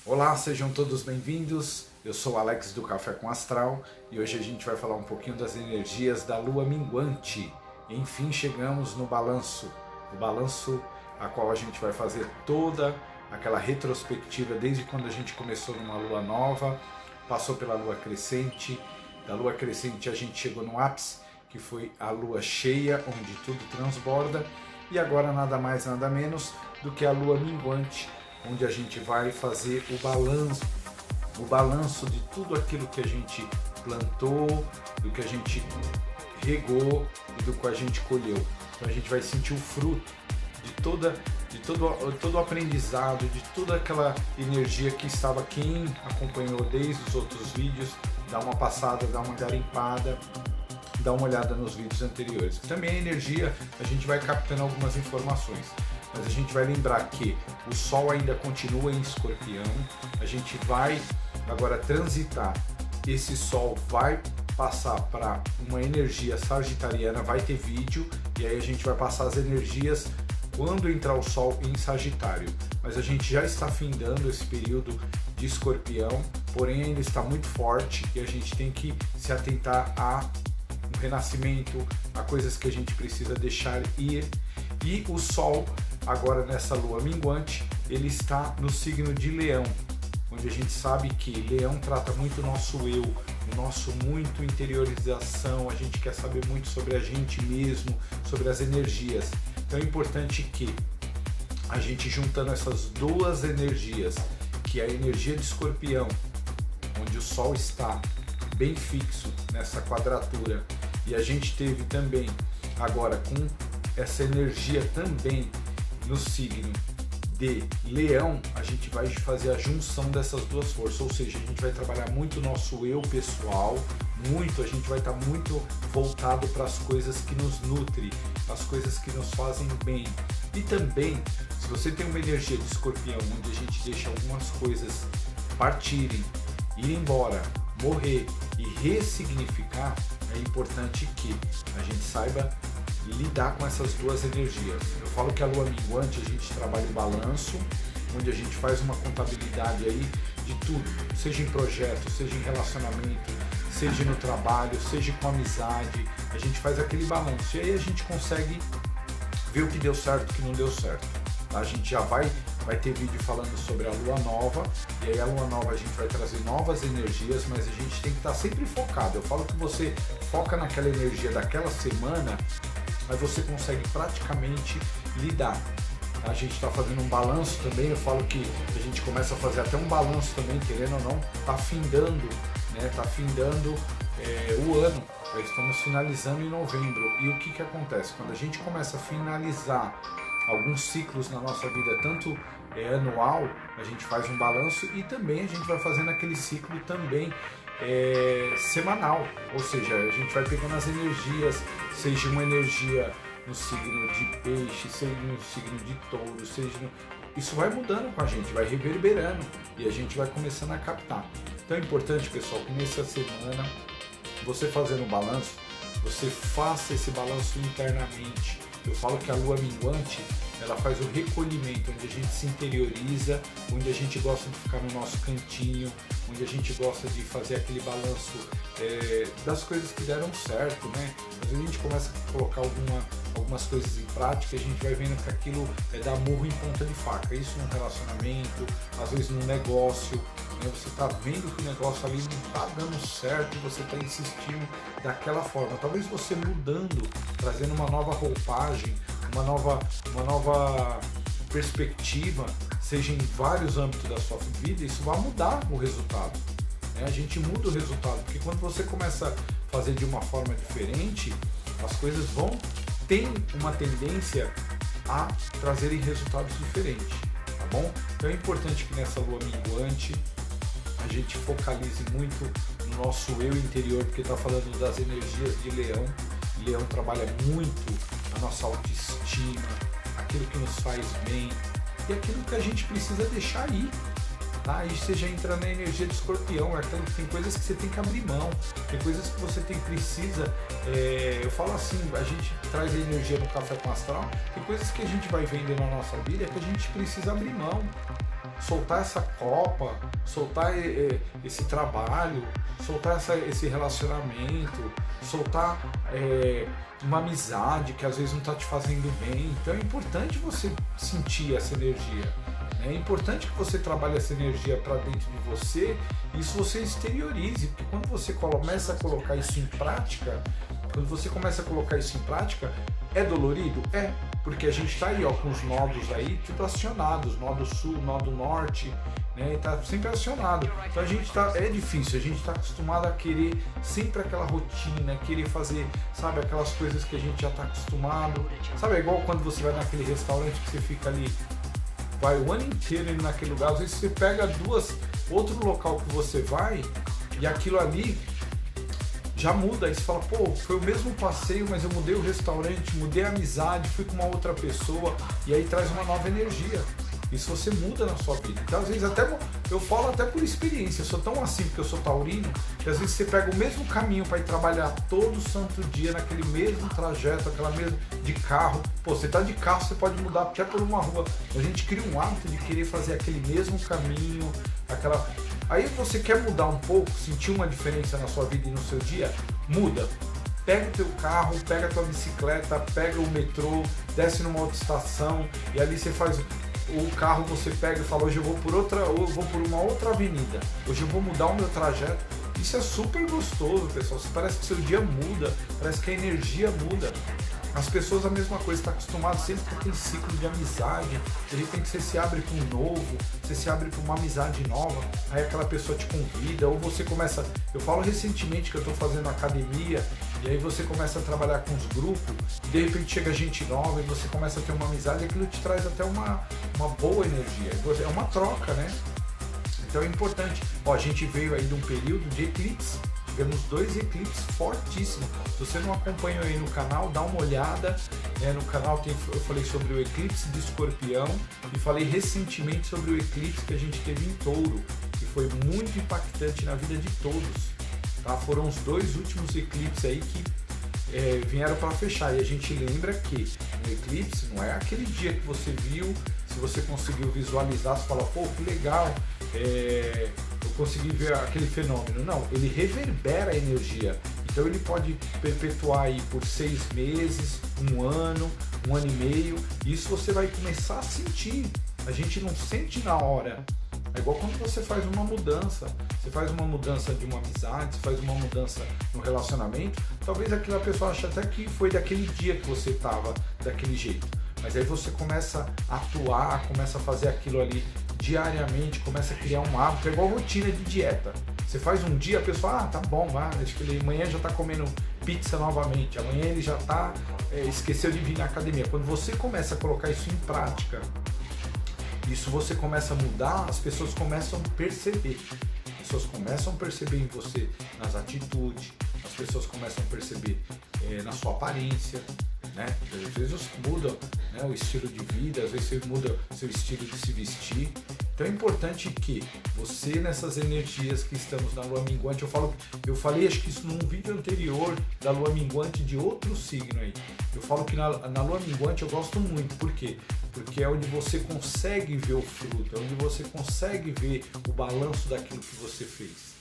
Olá, sejam todos bem-vindos. Eu sou o Alex do Café com Astral e hoje a gente vai falar um pouquinho das energias da lua minguante. Enfim, chegamos no balanço, o balanço a qual a gente vai fazer toda aquela retrospectiva desde quando a gente começou numa lua nova, passou pela lua crescente, da lua crescente a gente chegou no ápice, que foi a lua cheia, onde tudo transborda, e agora nada mais nada menos do que a lua minguante, onde a gente vai fazer o balanço de tudo aquilo que a gente plantou, do que a gente regou e do que a gente colheu. Então a gente vai sentir o fruto de todo o aprendizado, de toda aquela energia que estava. Quem acompanhou desde os outros vídeos, dá uma passada, dá uma garimpada, dá uma olhada nos vídeos anteriores. Também a energia, a gente vai captando algumas informações, mas a gente vai lembrar que o Sol ainda continua em Escorpião, a gente vai agora transitar, esse Sol vai passar para uma energia sagitariana, vai ter vídeo, e aí a gente vai passar as energias quando entrar o Sol em Sagitário. Mas a gente já está findando esse período de Escorpião, porém ainda está muito forte e a gente tem que se atentar a um renascimento, a coisas que a gente precisa deixar ir. E o Sol, agora nessa lua minguante, ele está no signo de Leão, onde a gente sabe que Leão trata muito o nosso eu, o nosso muito interiorização, a gente quer saber muito sobre a gente mesmo, sobre as energias. Então é importante que a gente, juntando essas duas energias, que é a energia de Escorpião, onde o Sol está bem fixo nessa quadratura, e a gente teve também agora com essa energia também no signo de Leão, a gente vai fazer a junção dessas duas forças, ou seja, a gente vai trabalhar muito o nosso eu pessoal, a gente vai estar muito voltado para as coisas que nos nutrem, as coisas que nos fazem bem. E também, se você tem uma energia de Escorpião, onde a gente deixa algumas coisas partirem, ir embora, morrer e ressignificar, é importante que a gente saiba lidar com essas duas energias. Eu falo que a lua minguante a gente trabalha o balanço, onde a gente faz uma contabilidade aí de tudo, seja em projeto, seja em relacionamento, seja no trabalho, seja com amizade, a gente faz aquele balanço e aí a gente consegue ver o que deu certo e o que não deu certo. Tá? A gente já vai ter vídeo falando sobre a lua nova, e aí a lua nova a gente vai trazer novas energias, mas a gente tem que estar sempre focado. Eu falo que você foca naquela energia daquela semana, mas você consegue praticamente lidar. A gente está fazendo um balanço também, eu falo que a gente começa a fazer até um balanço também, querendo ou não, está findando, né? Tá findando o ano, já estamos finalizando em novembro. E o que acontece? Quando a gente começa a finalizar alguns ciclos na nossa vida, tanto anual, a gente faz um balanço e também a gente vai fazendo aquele ciclo também semanal, ou seja, a gente vai pegando as energias, seja uma energia no signo de peixe, seja no signo de touro, isso vai mudando com a gente, vai reverberando e a gente vai começando a captar. Então é importante, pessoal, que nessa semana, você fazendo o balanço, você faça esse balanço internamente. Eu falo que a lua minguante, ela faz o recolhimento, onde a gente se interioriza, onde a gente gosta de ficar no nosso cantinho, onde a gente gosta de fazer aquele balanço das coisas que deram certo, né? Às vezes a gente começa a colocar algumas coisas em prática e a gente vai vendo que aquilo dá murro em ponta de faca. Isso num relacionamento, às vezes num negócio, né? Você está vendo que o negócio ali não está dando certo e você está insistindo daquela forma. Talvez você mudando, trazendo uma nova roupagem, uma nova perspectiva, seja em vários âmbitos da sua vida, isso vai mudar o resultado. A gente muda o resultado, porque quando você começa a fazer de uma forma diferente, as coisas tem uma tendência a trazerem resultados diferentes, tá bom? Então é importante que nessa lua minguante a gente focalize muito no nosso eu interior, porque está falando das energias de Leão. Leão trabalha muito a nossa autoestima, aquilo que nos faz bem e aquilo que a gente precisa deixar ir. Tá? Aí você já entra na energia de Escorpião, tem coisas que você tem que abrir mão, tem coisas que você precisa, eu falo assim, a gente traz a energia no Café com Astral, tem coisas que a gente vai vendo na nossa vida que a gente precisa abrir mão. soltar essa copa, soltar esse trabalho, soltar esse relacionamento, soltar uma amizade que às vezes não está te fazendo bem. Então é importante você sentir essa energia. É importante que você trabalhe essa energia para dentro de você e isso você exteriorize, porque quando você começa a colocar isso em prática, é dolorido? É, porque a gente está aí com os nodos aí tudo acionados, nodo sul, nodo norte, né, e tá sempre acionado. Então é difícil, a gente está acostumado a querer sempre aquela rotina, querer fazer, sabe, aquelas coisas que a gente já está acostumado. Sabe, é igual quando você vai naquele restaurante que você fica ali, vai o ano inteiro indo naquele lugar, às vezes você pega outro local que você vai e aquilo ali já muda, aí você fala, pô, foi o mesmo passeio, mas eu mudei o restaurante, mudei a amizade, fui com uma outra pessoa e aí traz uma nova energia. Isso você muda na sua vida. Então às vezes eu falo até por experiência, eu sou tão assim porque eu sou taurino, que às vezes você pega o mesmo caminho para ir trabalhar todo santo dia, naquele mesmo trajeto, aquela mesma de carro. Pô, você tá de carro, você pode mudar até por uma rua. A gente cria um hábito de querer fazer aquele mesmo caminho, Aí você quer mudar um pouco, sentir uma diferença na sua vida e no seu dia, muda. Pega o teu carro, pega a tua bicicleta, pega o metrô, desce numa outra estação e ali você faz o carro, você pega e fala, hoje eu vou por uma outra avenida, hoje eu vou mudar o meu trajeto. Isso é super gostoso, pessoal. Parece que seu dia muda, parece que a energia muda. As pessoas a mesma coisa, está acostumado sempre com aquele ciclo de amizade, de repente você se abre para um novo, você se abre para uma amizade nova, aí aquela pessoa te convida, ou você começa, eu falo recentemente que eu estou fazendo academia, e aí você começa a trabalhar com os grupos, e de repente chega gente nova e você começa a ter uma amizade, e aquilo te traz até uma boa energia, é uma troca, né? Então é importante. Ó, a gente veio aí de um período de eclipse. Tivemos 2 eclipses fortíssimos. Se você não acompanhou aí no canal, dá uma olhada. No canal eu falei sobre o eclipse de Escorpião e falei recentemente sobre o eclipse que a gente teve em Touro, que foi muito impactante na vida de todos. Tá? Foram os 2 últimos eclipses aí que vieram para fechar. E a gente lembra que o eclipse não é aquele dia que você viu, se você conseguiu visualizar, você fala, pô, que legal, eu consegui ver aquele fenômeno. Não, ele reverbera a energia. Então ele pode perpetuar aí por 6 meses, 1 ano, 1 ano e meio. Isso você vai começar a sentir. A gente não sente na hora. É igual quando você faz uma mudança. Você faz uma mudança de uma amizade, você faz uma mudança no relacionamento. Talvez aquela pessoa ache até que foi daquele dia que você estava daquele jeito. Mas aí você começa a atuar, começa a fazer aquilo ali diariamente, começa a criar um hábito. É igual rotina de dieta. Você faz um dia, a pessoa, tá bom, acho que ele amanhã já está comendo pizza novamente, amanhã ele já esqueceu de vir na academia. Quando você começa a colocar isso em prática, isso você começa a mudar, as pessoas começam a perceber. As pessoas começam a perceber em você, nas atitudes, as pessoas começam a perceber na sua aparência, né? Às vezes você muda, né, o estilo de vida, às vezes você muda seu estilo de se vestir. Então é importante que você, nessas energias que estamos na lua minguante, eu falei acho que isso num vídeo anterior da lua minguante de outro signo aí. Eu falo que na lua minguante eu gosto muito, por quê? Porque é onde você consegue ver o fruto, é onde você consegue ver o balanço daquilo que você fez.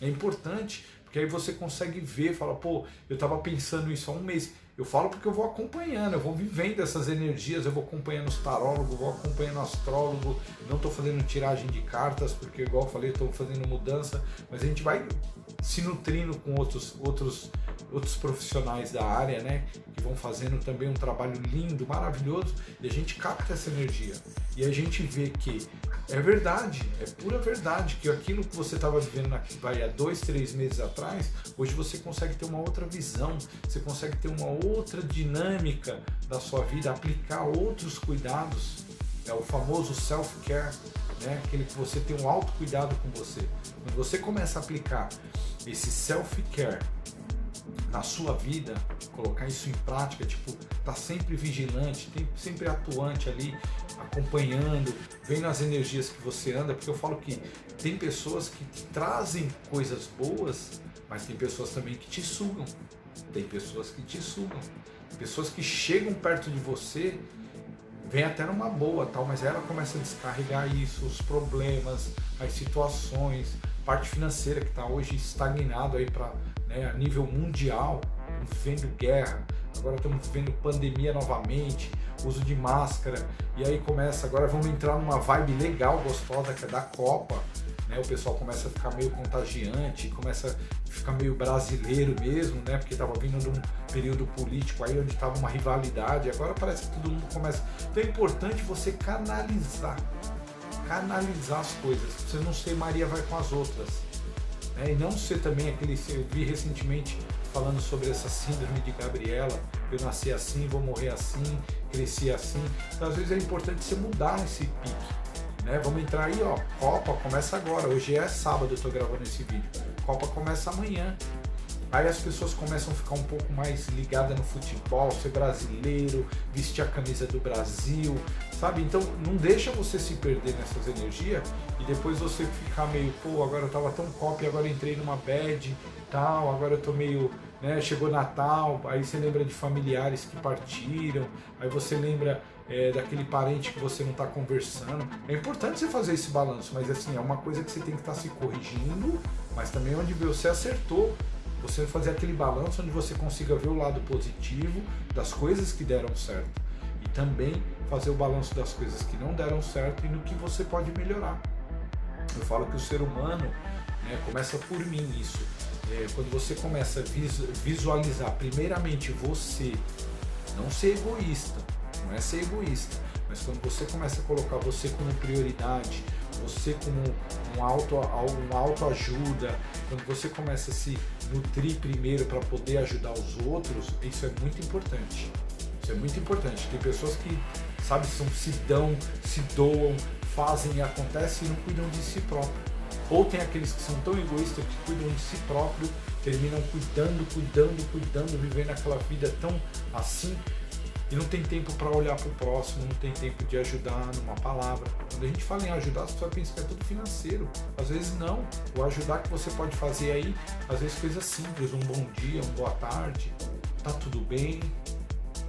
É importante, porque aí você consegue ver, fala, pô, eu estava pensando isso há um mês. Eu falo porque eu vou acompanhando, eu vou vivendo essas energias, eu vou acompanhando os tarólogos, vou acompanhando o astrólogo, não estou fazendo tiragem de cartas, porque igual eu falei, estou fazendo mudança, mas a gente vai se nutrindo com outros profissionais da área, né, que vão fazendo também um trabalho lindo, maravilhoso, e a gente capta essa energia. E a gente vê que é verdade, é pura verdade, que aquilo que você estava vivendo há 2, 3 meses atrás, hoje você consegue ter uma outra visão, você consegue ter uma outra dinâmica da sua vida, aplicar outros cuidados, é o famoso self-care, né? Aquele que você tem um autocuidado com você. Quando você começa a aplicar esse self-care na sua vida, colocar isso em prática, tipo, tá sempre vigilante, sempre atuante ali, acompanhando, vendo as energias que você anda, porque eu falo que tem pessoas que te trazem coisas boas, mas tem pessoas também que te sugam. Tem pessoas que te sugam. Pessoas que chegam perto de você, vem até numa boa, tal, mas ela começa a descarregar isso, os problemas, as situações, parte financeira que está hoje estagnado aí para, né, a nível mundial, vivendo guerra, agora estamos vivendo pandemia novamente, uso de máscara, e aí começa, agora vamos entrar numa vibe legal, gostosa, que é da Copa, né? O pessoal começa a ficar meio contagiante, começa a ficar meio brasileiro mesmo, né? Porque estava vindo de um período político aí onde estava uma rivalidade, agora parece que todo mundo começa. Então é importante você canalizar as coisas, você não ser Maria vai com as outras, né? E não ser também aquele, eu vi recentemente falando sobre essa síndrome de Gabriela, eu nasci assim, vou morrer assim, cresci assim. Então às vezes é importante você mudar esse pique, né? Vamos entrar aí, ó, Copa começa agora, hoje é sábado, eu tô gravando esse vídeo, Copa começa amanhã. Aí as pessoas começam a ficar um pouco mais ligadas no futebol, ser brasileiro, vestir a camisa do Brasil, sabe? Então não deixa você se perder nessas energias e depois você ficar meio, pô, agora eu tava tão Copa e agora entrei numa bad, tal, agora eu tô meio, né, chegou Natal, aí você lembra de familiares que partiram, aí você lembra daquele parente que você não está conversando. É importante você fazer esse balanço, mas assim, é uma coisa que você tem que estar se corrigindo, mas também onde você acertou, você fazer aquele balanço onde você consiga ver o lado positivo das coisas que deram certo e também fazer o balanço das coisas que não deram certo e no que você pode melhorar. Eu falo que o ser humano, né, começa por mim isso. Quando você começa a visualizar primeiramente você, não ser egoísta, não é ser egoísta, mas quando você começa a colocar você como prioridade, você como uma autoajuda, quando você começa a se nutrir primeiro para poder ajudar os outros, isso é muito importante. Isso é muito importante. Tem pessoas que, sabe, se doam, fazem e acontecem e não cuidam de si próprio. Ou tem aqueles que são tão egoístas que cuidam de si próprio, terminam cuidando, vivendo aquela vida tão assim, e não tem tempo para olhar para o próximo, não tem tempo de ajudar numa palavra. Quando a gente fala em ajudar, as pessoas pensam que é tudo financeiro. Às vezes não. O ajudar que você pode fazer aí, às vezes coisas simples, um bom dia, uma boa tarde, tá tudo bem,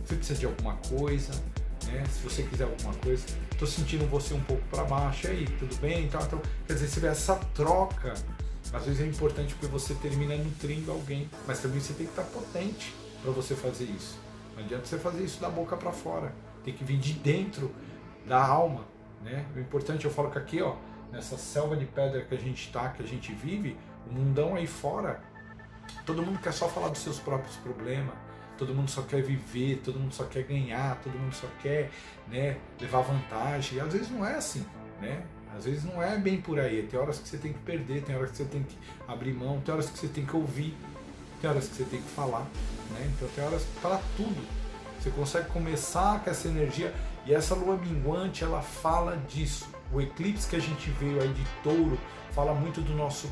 você precisa de alguma coisa, né? Se você quiser alguma coisa, tô sentindo você um pouco para baixo, aí, tudo bem? Então, quer dizer, você vê essa troca, às vezes é importante porque você termina nutrindo alguém, mas também você tem que estar potente para você fazer isso. Não adianta você fazer isso da boca para fora, tem que vir de dentro da alma, né? O importante, eu falo que aqui, ó, nessa selva de pedra que a gente tá, que a gente vive, o mundão aí fora, todo mundo quer só falar dos seus próprios problemas, todo mundo só quer viver, todo mundo só quer ganhar, todo mundo só quer, né, levar vantagem, e às vezes não é assim, né? Às vezes não é bem por aí, tem horas que você tem que perder, tem horas que você tem que abrir mão, tem horas que você tem que ouvir, tem horas que você tem que falar, né? Então tem horas para tudo. Você consegue começar com essa energia, e essa lua minguante, ela fala disso. O eclipse que a gente veio aí de Touro fala muito do nosso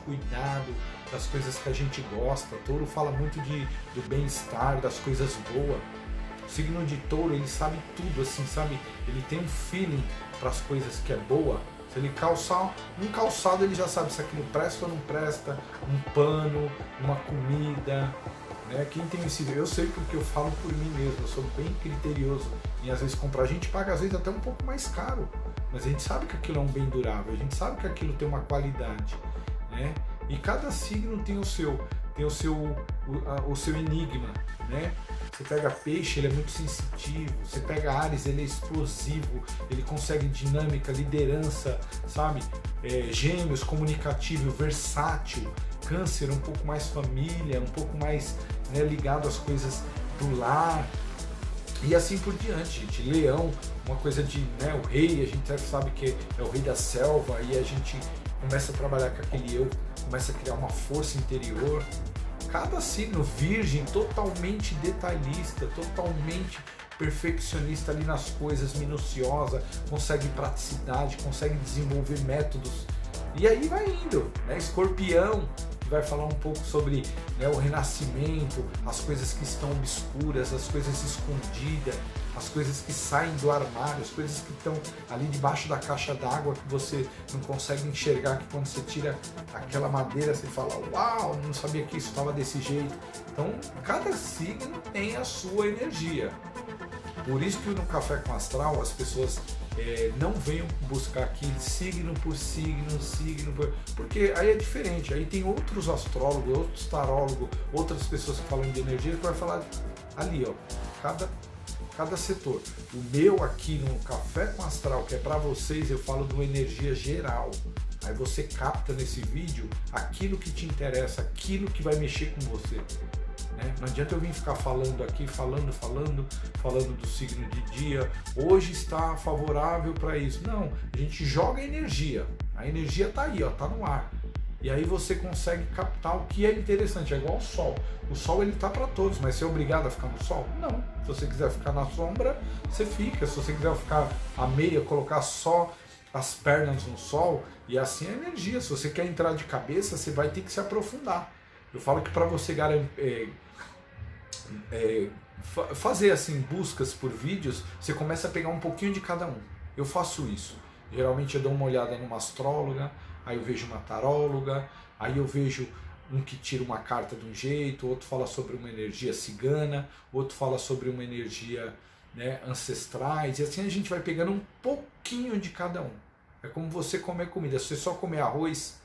cuidado, das coisas que a gente gosta. Touro fala muito do bem-estar, das coisas boas. O signo de Touro, ele sabe tudo, assim, sabe? Ele tem um feeling para as coisas que é boa. Se ele calçar um calçado, ele já sabe se aquilo presta ou não presta, um pano, uma comida, né? Quem tem esse... Eu sei porque eu falo por mim mesmo, eu sou bem criterioso em às vezes comprar. A gente paga às vezes até um pouco mais caro, mas a gente sabe que aquilo é um bem durável, a gente sabe que aquilo tem uma qualidade, né? E cada signo tem o seu enigma, né? Você pega peixe, ele é muito sensitivo. Você pega Áries, ele é explosivo, ele consegue dinâmica, liderança, sabe? Gêmeos, comunicativo, versátil. Câncer, um pouco mais família, um pouco mais, né, ligado às coisas do lar. E assim por diante, gente. Leão, uma coisa de, né, o rei, a gente sabe que é o rei da selva, e a gente começa a trabalhar com aquele eu, começa a criar uma força interior. Cada signo, Virgem, totalmente detalhista, totalmente perfeccionista ali nas coisas, minuciosa, consegue praticidade, consegue desenvolver métodos. E aí vai indo, né? Escorpião, que vai falar um pouco sobre, né, o renascimento, as coisas que estão obscuras, as coisas escondidas, as coisas que saem do armário, as coisas que estão ali debaixo da caixa d'água que você não consegue enxergar, que quando você tira aquela madeira você fala, uau, não sabia que isso estava desse jeito. Então cada signo tem a sua energia. Por isso que no Café com Astral as pessoas não venham buscar aqui signo por signo, porque aí é diferente, aí tem outros astrólogos, outros tarólogos, outras pessoas que falam de energia que vai falar ali, ó, cada setor. O meu aqui no Café com Astral, que é para vocês, eu falo de uma energia geral. Aí você capta nesse vídeo aquilo que te interessa, aquilo que vai mexer com você. Né? Não adianta eu vir ficar falando aqui, falando do signo de dia, hoje está favorável para isso. Não, a gente joga energia, a energia está aí, ó, tá no ar. E aí você consegue captar o que é interessante, é igual o sol. O sol ele tá para todos, mas você é obrigado a ficar no sol? Não. Se você quiser ficar na sombra, você fica. Se você quiser ficar à meia, colocar só as pernas no sol, e assim é a energia. Se você quer entrar de cabeça, você vai ter que se aprofundar. Eu falo que para você fazer assim buscas por vídeos, você começa a pegar um pouquinho de cada um. Eu faço isso. Geralmente eu dou uma olhada numa astróloga, aí eu vejo uma taróloga, aí eu vejo um que tira uma carta de um jeito, outro fala sobre uma energia cigana, outro fala sobre uma energia, né, ancestrais, e assim a gente vai pegando um pouquinho de cada um. É como você comer comida. Se você só comer arroz,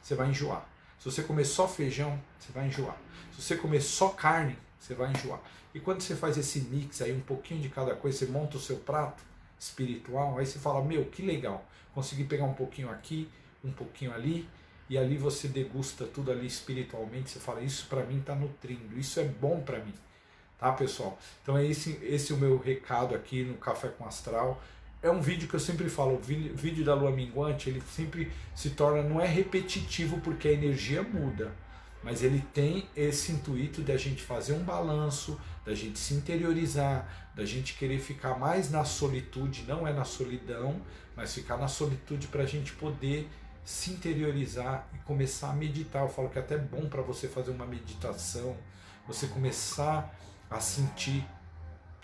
você vai enjoar. Se você comer só feijão, você vai enjoar. Se você comer só carne, você vai enjoar. E quando você faz esse mix aí, um pouquinho de cada coisa, você monta o seu prato espiritual, aí você fala, meu, que legal, consegui pegar um pouquinho aqui, um pouquinho ali, e ali você degusta tudo ali espiritualmente, você fala, isso para mim está nutrindo, isso é bom para mim, tá, pessoal? Então é esse o meu recado aqui no Café com Astral. É um vídeo que eu sempre falo, o vídeo da lua minguante, ele sempre se torna, não é repetitivo porque a energia muda, mas ele tem esse intuito de a gente fazer um balanço, da gente se interiorizar, da gente querer ficar mais na solitude, não é na solidão, mas ficar na solitude para a gente poder se interiorizar e começar a meditar. Eu falo que é até bom para você fazer uma meditação, você começar a sentir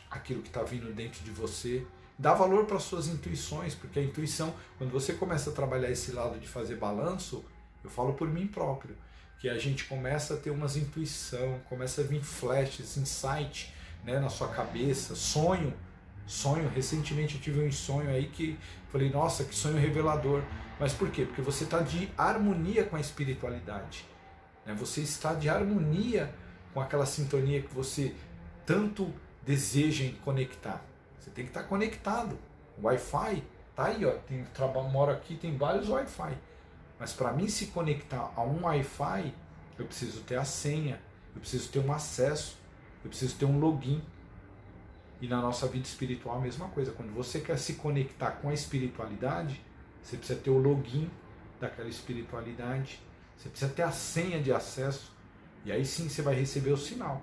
aquilo que está vindo dentro de você. Dá valor para as suas intuições, porque a intuição, quando você começa a trabalhar esse lado de fazer balanço, eu falo por mim próprio, que a gente começa a ter umas intuição, começa a vir flashes, insight, né, na sua cabeça, sonho. Recentemente eu tive um sonho aí que falei, nossa, que sonho revelador. Mas por quê? Porque você está de harmonia com a espiritualidade, né? Você está de harmonia com aquela sintonia que você tanto deseja em conectar. Você tem que estar conectado. O Wi-Fi tá aí, ó. Moro aqui, tem vários Wi-Fi. Mas para mim se conectar a um Wi-Fi, eu preciso ter a senha, eu preciso ter um acesso, eu preciso ter um login. E na nossa vida espiritual a mesma coisa. Quando você quer se conectar com a espiritualidade, você precisa ter o login daquela espiritualidade, você precisa ter a senha de acesso, e aí sim você vai receber o sinal.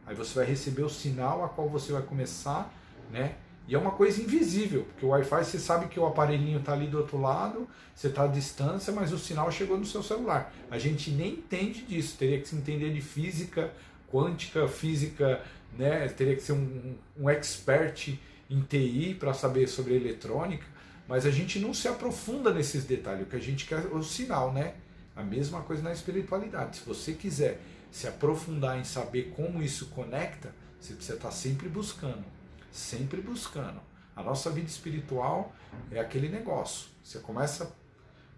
Aí você vai receber o sinal a qual você vai começar, né? E é uma coisa invisível, porque o Wi-Fi você sabe que o aparelhinho está ali do outro lado, você está à distância, mas o sinal chegou no seu celular. A gente nem entende disso, teria que se entender de física quântica, física, né? Teria que ser um expert em TI para saber sobre eletrônica, mas a gente não se aprofunda nesses detalhes, o que a gente quer é o sinal, né? A mesma coisa na espiritualidade. Se você quiser se aprofundar em saber como isso conecta, você precisa estar sempre buscando. Sempre buscando. A nossa vida espiritual é aquele negócio. Você começa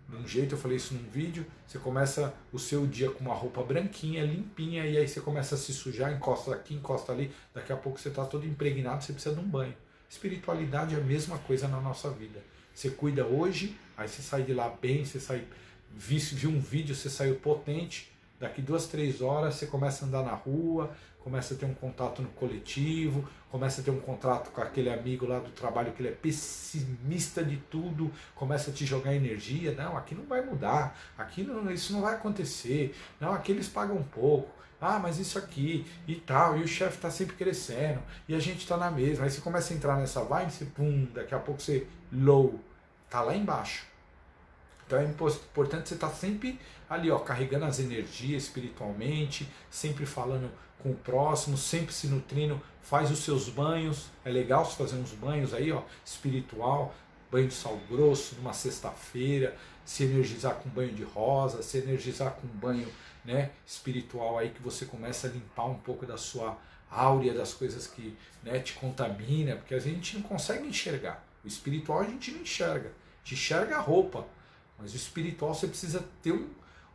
de um jeito, eu falei isso num vídeo, você começa o seu dia com uma roupa branquinha, limpinha, e aí você começa a se sujar, encosta aqui, encosta ali, daqui a pouco você está todo impregnado, você precisa de um banho. Espiritualidade é a mesma coisa na nossa vida. Você cuida hoje, aí você sai de lá bem, você sai, viu um vídeo, você saiu potente, daqui 2, 3 horas você começa a andar na rua, começa a ter um contato no coletivo, começa a ter um contato com aquele amigo lá do trabalho que ele é pessimista de tudo, começa a te jogar energia, não, aqui não vai mudar, aqui não, isso não vai acontecer, não, aqui eles pagam pouco, ah, mas isso aqui e tal, e o chefe está sempre crescendo, e a gente está na mesma, aí você começa a entrar nessa vibe, você, pum, daqui a pouco você, low, tá lá embaixo. Então é importante você estar sempre ali, ó, carregando as energias espiritualmente, sempre falando com o próximo, sempre se nutrindo, faz os seus banhos, é legal você fazer uns banhos aí, ó, espiritual, banho de sal grosso, numa sexta-feira, se energizar com banho de rosa, se energizar com banho, né, espiritual aí que você começa a limpar um pouco da sua áurea, das coisas que, né, te contamina, porque a gente não consegue enxergar. O espiritual a gente não enxerga, a gente enxerga a roupa, mas o espiritual você precisa ter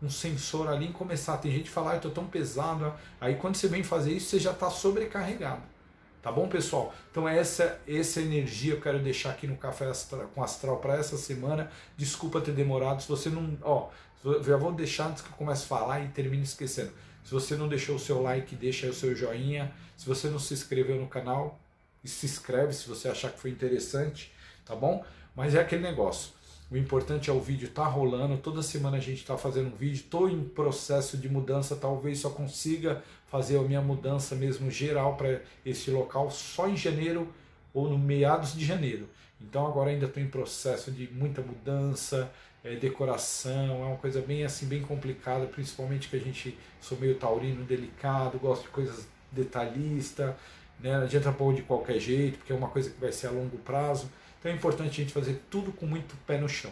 um sensor ali e começar. Tem gente que fala, eu estou tão pesado, aí quando você vem fazer isso, você já está sobrecarregado. Tá bom, pessoal? Então essa energia eu quero deixar aqui no Café com Astral para essa semana. Desculpa ter demorado. Se você não... já vou deixar antes que eu comece a falar e termine esquecendo. Se você não deixou o seu like, deixa aí o seu joinha. Se você não se inscreveu no canal, se inscreve se você achar que foi interessante, tá bom? Mas é aquele negócio. O importante é o vídeo tá rolando, toda semana a gente está fazendo um vídeo, estou em processo de mudança, talvez só consiga fazer a minha mudança mesmo geral para esse local só em janeiro ou no meados de janeiro. Então agora ainda estou em processo de muita mudança, decoração, é uma coisa bem assim, bem complicada, principalmente que a gente sou meio taurino, delicado, gosto de coisas detalhistas, né? Não adianta pôr de qualquer jeito, porque é uma coisa que vai ser a longo prazo. Então é importante a gente fazer tudo com muito pé no chão.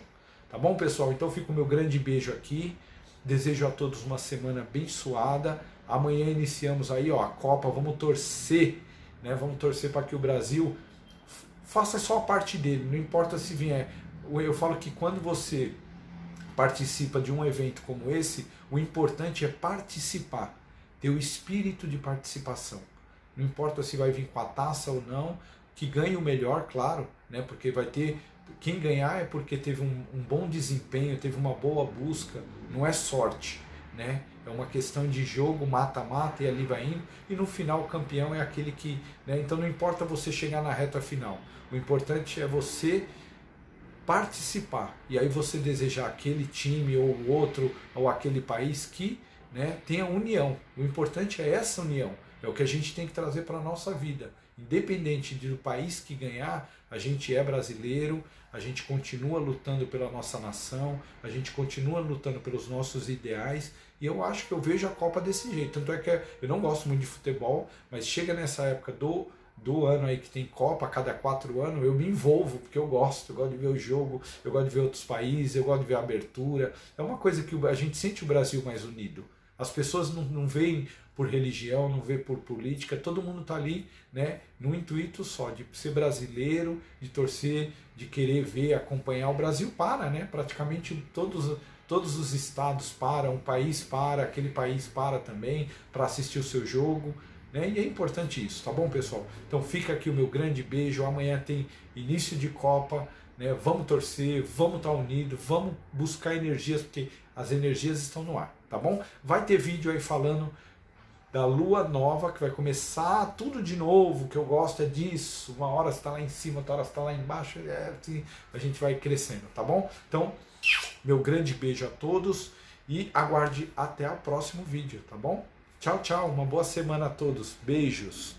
Tá bom, pessoal? Então fica o meu grande beijo aqui. Desejo a todos uma semana abençoada. Amanhã iniciamos aí, ó, a Copa. Vamos torcer, né? Vamos torcer para que o Brasil faça só a parte dele. Não importa se vier. Eu falo que quando você participa de um evento como esse, o importante é participar. Ter o espírito de participação. Não importa se vai vir com a taça ou não, que ganhe o melhor, claro, né? Porque vai ter, quem ganhar é porque teve um bom desempenho, teve uma boa busca, não é sorte, né? É uma questão de jogo, mata-mata, e ali vai indo, e no final o campeão é aquele que, né? Então não importa você chegar na reta final, o importante é você participar, e aí você desejar aquele time ou o outro, ou aquele país que, né, tenha união. O importante é essa união. É o que a gente tem que trazer para a nossa vida. Independente do país que ganhar, a gente é brasileiro, a gente continua lutando pela nossa nação, a gente continua lutando pelos nossos ideais, e eu acho que eu vejo a Copa desse jeito. Tanto é que eu não gosto muito de futebol, mas chega nessa época do ano aí que tem Copa, a cada 4 anos, eu me envolvo, porque eu gosto de ver o jogo, eu gosto de ver outros países, eu gosto de ver a abertura. É uma coisa que a gente sente o Brasil mais unido. As pessoas não veem por religião, não veem por política, todo mundo está ali, né, no intuito só de ser brasileiro, de torcer, de querer ver, acompanhar. O Brasil para, né, praticamente todos os estados param, o país para, aquele país para também para assistir o seu jogo, né, e é importante isso, tá bom, pessoal? Então fica aqui o meu grande beijo, amanhã tem início de Copa, né, vamos torcer, vamos estar unidos, vamos buscar energias, porque as energias estão no ar. Tá bom? Vai ter vídeo aí falando da lua nova, que vai começar tudo de novo, que eu gosto é disso. Uma hora está lá em cima, outra hora está lá embaixo, assim, a gente vai crescendo, tá bom? Então, meu grande beijo a todos e aguarde até o próximo vídeo, tá bom? Tchau, tchau, uma boa semana a todos. Beijos!